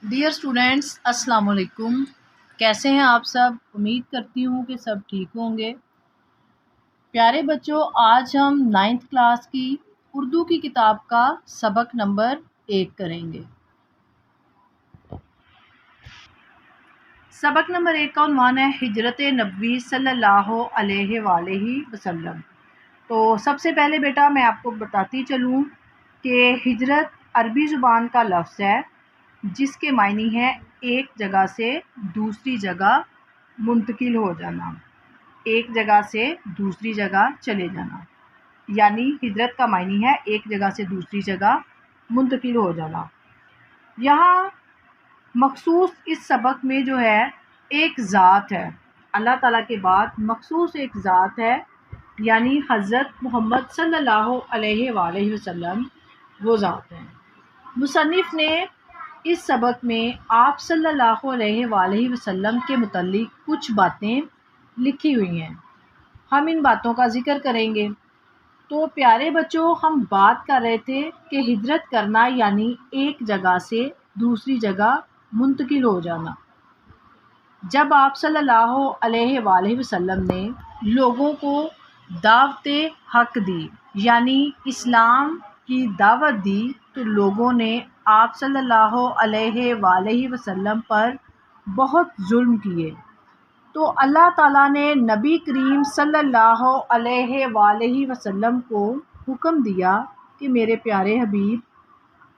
Dear students, السلام علیکم۔ کیسے ہیں آپ سب؟ امید کرتی ہوں کہ سب ٹھیک ہوں گے۔ پیارے بچوں، آج ہم 9th کلاس کی اردو کی کتاب کا سبق نمبر 1 کریں گے۔ سبق نمبر 1 کا عنوان ہے ہجرت نبوی صلی اللہ علیہ وآلہ وسلم۔ تو سب سے پہلے بیٹا میں آپ کو بتاتی چلوں کہ ہجرت عربی زبان کا لفظ ہے جس کے معنی ہے ایک جگہ سے دوسری جگہ منتقل ہو جانا، ایک جگہ سے دوسری جگہ چلے جانا، یعنی ہجرت کا معنی ہے ایک جگہ سے دوسری جگہ منتقل ہو جانا۔ یہاں مخصوص اس سبق میں جو ہے ایک ذات ہے، اللہ تعالیٰ کے بعد مخصوص ایک ذات ہے، یعنی حضرت محمد صلی اللہ علیہ وآلہ وسلم وہ ذات ہے۔ مصنف نے اس سبق میں آپ صلی اللہ علیہ وآلہ وسلم کے متعلق کچھ باتیں لکھی ہوئی ہیں، ہم ان باتوں کا ذکر کریں گے۔ تو پیارے بچوں، ہم بات کر رہے تھے کہ ہجرت کرنا یعنی ایک جگہ سے دوسری جگہ منتقل ہو جانا۔ جب آپ صلی اللہ علیہ وآلہ وسلم نے لوگوں کو دعوت حق دی، یعنی اسلام کی دعوت دی، تو لوگوں نے آپ صلی اللہ علیہ وآلہ وسلم پر بہت ظلم کیے۔ تو اللہ تعالیٰ نے نبی کریم صلی اللہ علیہ وآلہ وسلم کو حکم دیا کہ میرے پیارے حبیب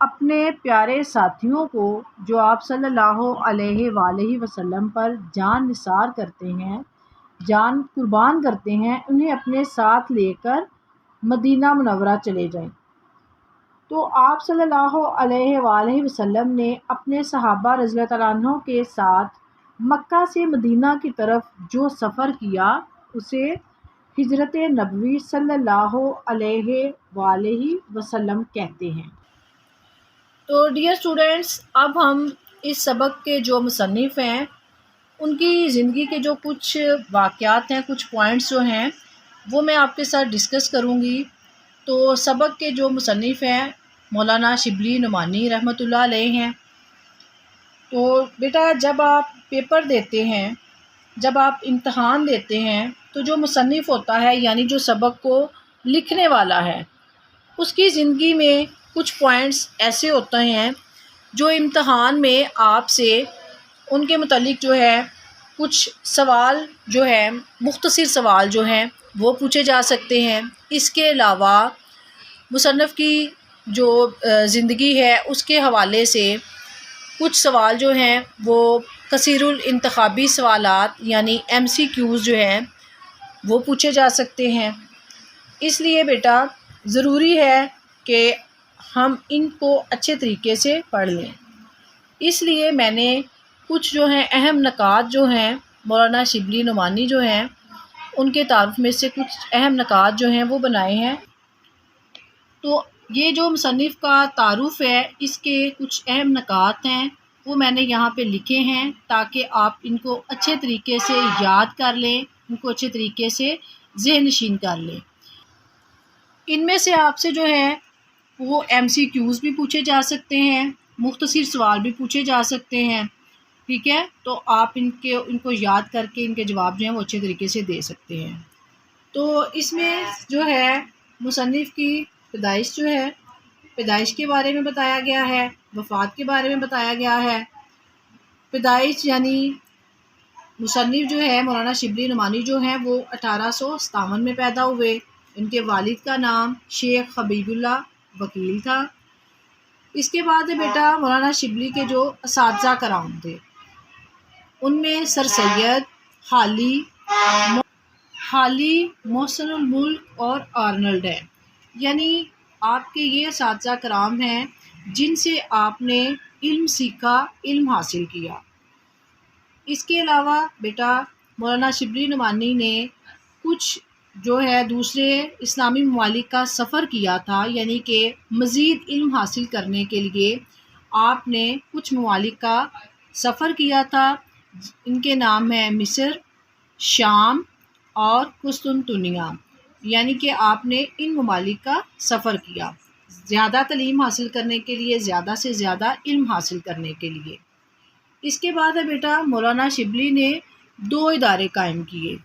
اپنے پیارے ساتھیوں کو جو آپ صلی اللہ علیہ وآلہ وسلم پر جان نثار کرتے ہیں، جان قربان کرتے ہیں، انہیں اپنے ساتھ لے کر مدینہ منورہ چلے جائیں۔ تو آپ صلی اللہ علیہ وآلہ وسلم نے اپنے صحابہ رضی اللہ تعالیٰ عنہ کے ساتھ مکہ سے مدینہ کی طرف جو سفر کیا اسے ہجرت نبوی صلی اللہ علیہ وآلہ وسلم کہتے ہیں۔ تو ڈیئر اسٹوڈینٹس، اب ہم اس سبق کے جو مصنف ہیں ان کی زندگی کے جو کچھ واقعات ہیں، کچھ پوائنٹس جو ہیں وہ میں آپ کے ساتھ ڈسکس کروں گی۔ تو سبق کے جو مصنف ہیں مولانا شبلی نعمانی رحمۃ اللہ علیہ ہیں۔ تو بیٹا جب آپ پیپر دیتے ہیں، جب آپ امتحان دیتے ہیں، تو جو مصنف ہوتا ہے یعنی جو سبق کو لکھنے والا ہے، اس کی زندگی میں کچھ پوائنٹس ایسے ہوتے ہیں جو امتحان میں آپ سے ان کے متعلق جو ہے کچھ سوال جو ہے مختصر سوال جو ہیں وہ پوچھے جا سکتے ہیں۔ اس کے علاوہ مصنف کی جو زندگی ہے اس کے حوالے سے کچھ سوال جو ہیں وہ کثیر الانتخابی سوالات یعنی MCQs جو ہیں وہ پوچھے جا سکتے ہیں۔ اس لیے بیٹا ضروری ہے کہ ہم ان کو اچھے طریقے سے پڑھ لیں۔ اس لیے میں نے کچھ جو ہیں اہم نکات جو ہیں مولانا شبلی نعمانی جو ہیں ان کے تعارف میں سے کچھ اہم نکات جو ہیں وہ بنائے ہیں۔ تو یہ جو مصنف کا تعارف ہے اس کے کچھ اہم نکات ہیں وہ میں نے یہاں پہ لکھے ہیں تاکہ آپ ان کو اچھے طریقے سے یاد کر لیں، ان کو اچھے طریقے سے ذہن نشین کر لیں۔ ان میں سے آپ سے جو ہے وہ MCQs بھی پوچھے جا سکتے ہیں، مختصر سوال بھی پوچھے جا سکتے ہیں، ٹھیک ہے؟ تو آپ ان کو یاد کر کے ان کے جواب جو ہیں وہ اچھے طریقے سے دے سکتے ہیں۔ تو اس میں جو ہے مصنف کی پیدائش جو ہے، پیدائش کے بارے میں بتایا گیا ہے، وفات کے بارے میں بتایا گیا ہے۔ پیدائش یعنی مصنف جو ہے مولانا شبلی نعمانی جو ہیں وہ 1857 میں پیدا ہوئے۔ ان کے والد کا نام شیخ حبیب اللہ وکیل تھا۔ اس کے بعد بیٹا مولانا شبلی کے جو اساتذہ کرام تھے ان میں سر سید، حالی، محسن الملک اور آرنلڈ ہیں، یعنی آپ کے یہ اساتذہ کرام ہیں جن سے آپ نے علم سیکھا، علم حاصل کیا۔ اس کے علاوہ بیٹا مولانا شبلی نعمانی نے کچھ جو ہے دوسرے اسلامی ممالک کا سفر کیا تھا، یعنی کہ مزید علم حاصل کرنے کے لیے آپ نے کچھ ممالک کا سفر کیا تھا۔ ان کے نام ہیں مصر، شام اور قسطنطنیہ، یعنی کہ آپ نے ان ممالک کا سفر کیا زیادہ تعلیم حاصل کرنے کے لیے، زیادہ سے زیادہ علم حاصل کرنے کے لیے۔ اس کے بعد ہے بیٹا مولانا شبلی نے 2 ادارے قائم کیے،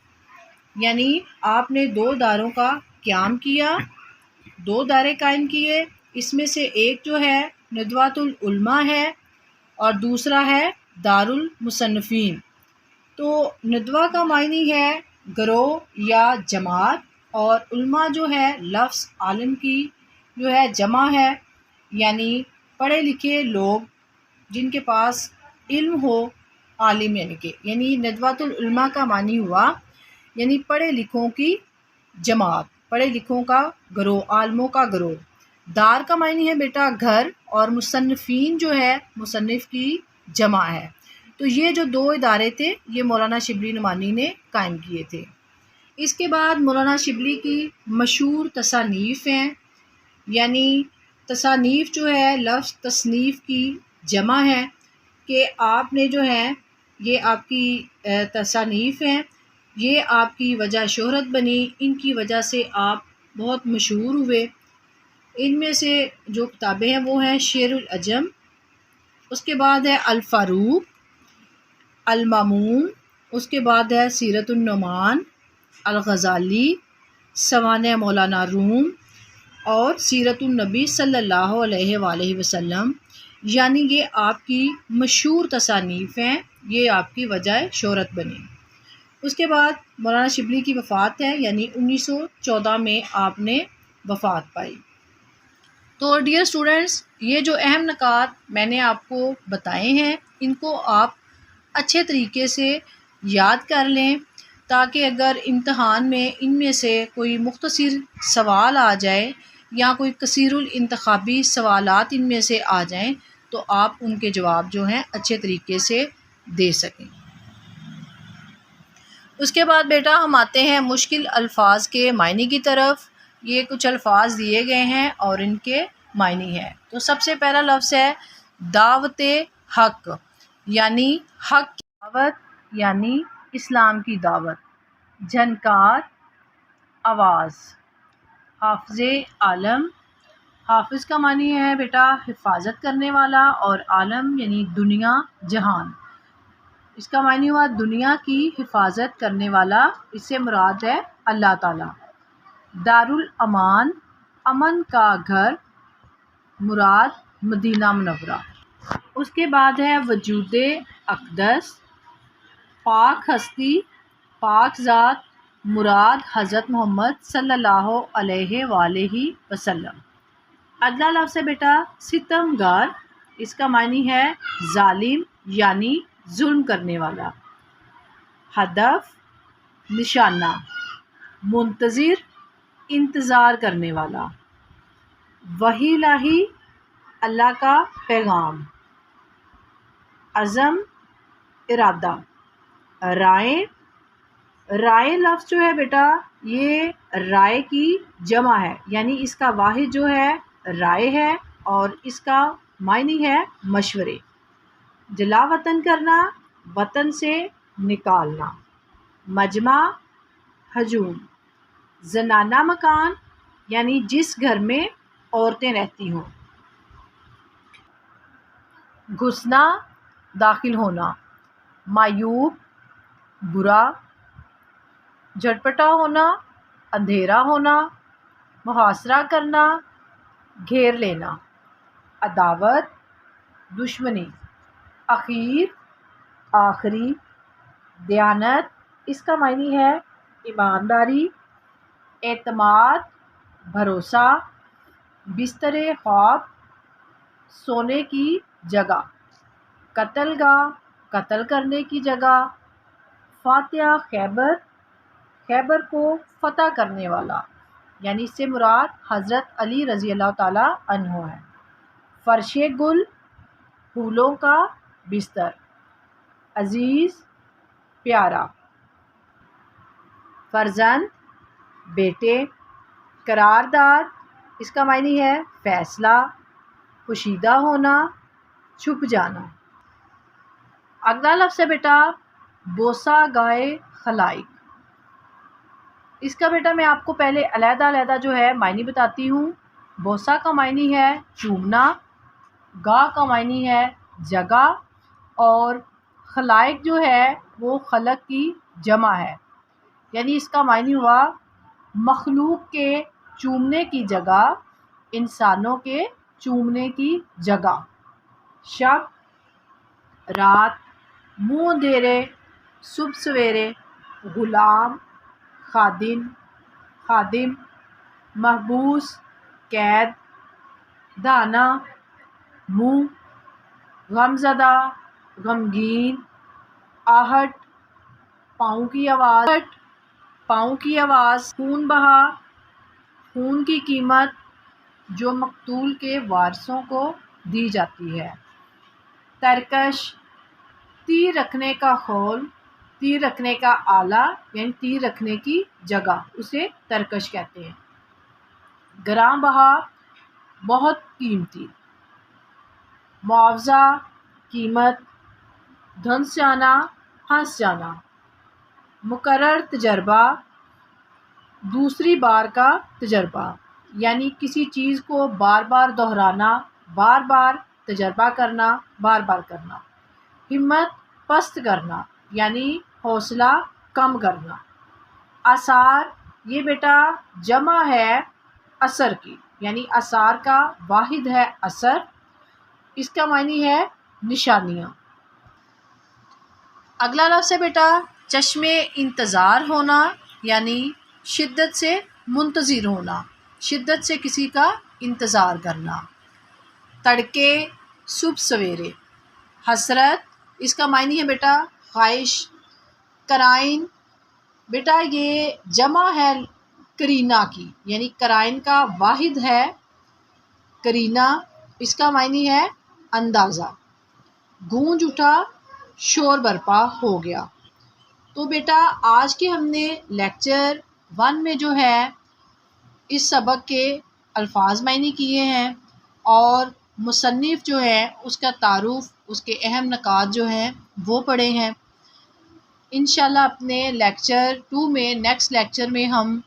یعنی آپ نے 2 اداروں کا قیام کیا، 2 ادارے قائم کیے۔ اس میں سے ایک جو ہے ندوۃ العلماء ہے اور دوسرا ہے دارالمصنفین۔ تو ندوہ کا معنی ہے گروہ یا جماعت، اور علماء جو ہے لفظ عالم کی جو ہے جمع ہے، یعنی پڑھے لکھے لوگ جن کے پاس علم ہو، عالم یعنی ندوۃ العلماء کا معنی ہوا یعنی پڑھے لکھوں کی جماعت، پڑھے لکھوں کا گروہ، عالموں کا گروہ۔ دار کا معنی ہے بیٹا گھر، اور مصنفین جو ہے مصنف کی جمع ہے۔ تو یہ جو 2 ادارے تھے یہ مولانا شبلی نعمانی نے قائم کیے تھے۔ اس کے بعد مولانا شبلی کی مشہور تصانیف ہیں، یعنی تصانیف جو ہے لفظ تصنیف کی جمع ہے، کہ آپ نے جو ہے یہ آپ کی تصانیف ہیں، یہ آپ کی وجہ شہرت بنی، ان کی وجہ سے آپ بہت مشہور ہوئے۔ ان میں سے جو کتابیں ہیں وہ ہیں شعر العجم، اس کے بعد ہے الفاروق، المامون، اس کے بعد ہے سیرت النعمان، الغزالی، سوانح مولانا روم، اور سیرت النبی صلی اللہ علیہ وآلہ وسلم، یعنی یہ آپ کی مشہور تصانیف ہیں، یہ آپ کی وجہ شہرت بنی۔ اس کے بعد مولانا شبلی کی وفات ہے، یعنی 1914 میں آپ نے وفات پائی۔ تو ڈیئر اسٹوڈنٹس، یہ جو اہم نکات میں نے آپ کو بتائے ہیں ان کو آپ اچھے طریقے سے یاد کر لیں، تاکہ اگر امتحان میں ان میں سے کوئی مختصر سوال آ جائے یا کوئی کثیر الانتخابی سوالات ان میں سے آ جائیں تو آپ ان کے جواب جو ہیں اچھے طریقے سے دے سکیں۔ اس کے بعد بیٹا ہم آتے ہیں مشکل الفاظ کے معنی کی طرف۔ یہ کچھ الفاظ دیے گئے ہیں اور ان کے معنی ہیں۔ تو سب سے پہلا لفظ ہے دعوت حق، یعنی حق کی دعوت، یعنی اسلام کی دعوت۔ جھنکار، آواز۔ حافظ عالم، حافظ کا معنی ہے بیٹا حفاظت کرنے والا، اور عالم یعنی دنیا، جہان۔ اس کا معنی ہوا دنیا کی حفاظت کرنے والا، اس سے مراد ہے اللہ تعالیٰ۔ دارالامان، امن کا گھر، مراد مدینہ منورہ۔ اس کے بعد ہے وجود اقدس، پاک ہستی، پاک ذات، مراد حضرت محمد صلی اللہ علیہ وآلہ وسلم۔ اگلا لفظ ہے بیٹا ستم گار، اس کا معنی ہے ظالم یعنی ظلم کرنے والا۔ ہدف، نشانہ، منتظر، انتظار کرنے والا۔ وحی الہی، اللہ کا پیغام۔ عزم، ارادہ۔ رائے، رائے لفظ جو ہے بیٹا یہ رائے کی جمع ہے، یعنی اس کا واحد جو ہے رائے ہے اور اس کا معنی ہے مشورے۔ جلا وطن کرنا، وطن سے نکالنا۔ مجمع، ہجوم۔ زنانہ مکان، یعنی جس گھر میں عورتیں رہتی ہوں۔ گھسنا، داخل ہونا۔ معیوب، برا۔ جھٹپٹا ہونا، اندھیرا ہونا۔ محاصرہ کرنا، گھیر لینا۔ عداوت، دشمنی۔ اخیر، آخری۔ دیانت، اس کا معنی ہے ایمانداری۔ اعتماد، بھروسہ۔ بستر خواب، سونے کی جگہ۔ قتل گاہ، قتل کرنے کی جگہ۔ فاتح خیبر، خیبر کو فتح کرنے والا، یعنی اس سے مراد حضرت علی رضی اللہ تعالیٰ عنہ ہے۔ فرش گل، پھولوں کا بستر۔ عزیز، پیارا۔ فرزند، بیٹے۔ قرارداد، اس کا معنی ہے فیصلہ، پوشیدہ ہونا، چھپ جانا۔ اگلا لفظ ہے بیٹا بوسہ گائے خلائق۔ اس کا بیٹا میں آپ کو پہلے علیحدہ علیحدہ جو ہے معنی بتاتی ہوں۔ بوسہ کا معنی ہے چومنا، گاہ کا معنی ہے جگہ، اور خلائق جو ہے وہ خلق کی جمع ہے، یعنی اس کا معنی ہوا مخلوق کے چومنے کی جگہ، انسانوں کے چومنے کی جگہ۔ شب، رات، منہ اندھیرے، صبح سویرے، غلام، خادم، محبوس، قید، دانا، منہ، غم زدہ، غمگین، آہٹ، پاؤں کی آواز، خون بہا، خون کی قیمت جو مقتول کے وارثوں کو دی جاتی ہے۔ ترکش، تیر رکھنے کا خول، تیر رکھنے کا آلہ یعنی تیر رکھنے کی جگہ، اسے ترکش کہتے ہیں۔ گراں بہا، بہت قیمتی۔ معاوضہ، قیمت۔ دھنس جانا، پھنس جانا۔ مکرر تجربہ، دوسری بار کا تجربہ، یعنی کسی چیز کو بار بار دہرانا، بار بار تجربہ کرنا، بار بار کرنا۔ ہمت، پست کرنا، یعنی حوصلہ کم کرنا۔ آثار، یہ بیٹا جمع ہے اثر کی، یعنی آثار کا واحد ہے اثر، اس کا معنی ہے نشانیاں۔ اگلا لفظ ہے بیٹا چشم انتظار ہونا، یعنی شدت سے منتظر ہونا، شدت سے کسی کا انتظار کرنا۔ تڑکے، صبح سویرے۔ حسرت، اس کا معنی ہے بیٹا خواہش۔ قرائن، بیٹا یہ جمع ہے قرینہ کی، یعنی قرائن کا واحد ہے قرینہ، اس کا معنی ہے اندازہ۔ گونج اٹھا، شور برپا ہو گیا۔ تو بیٹا آج کے ہم نے لیکچر 1 میں جو ہے اس سبق کے الفاظ معنی کیے ہیں اور مصنف جو ہے اس کا تعارف، اس کے اہم نکات جو ہیں وہ پڑھے ہیں۔ انشاءاللہ اپنے لیکچر 2 میں، نیکسٹ لیکچر میں ہم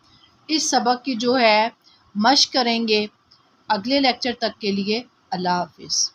اس سبق کی جو ہے مشق کریں گے۔ اگلے لیکچر تک کے لیے اللہ حافظ۔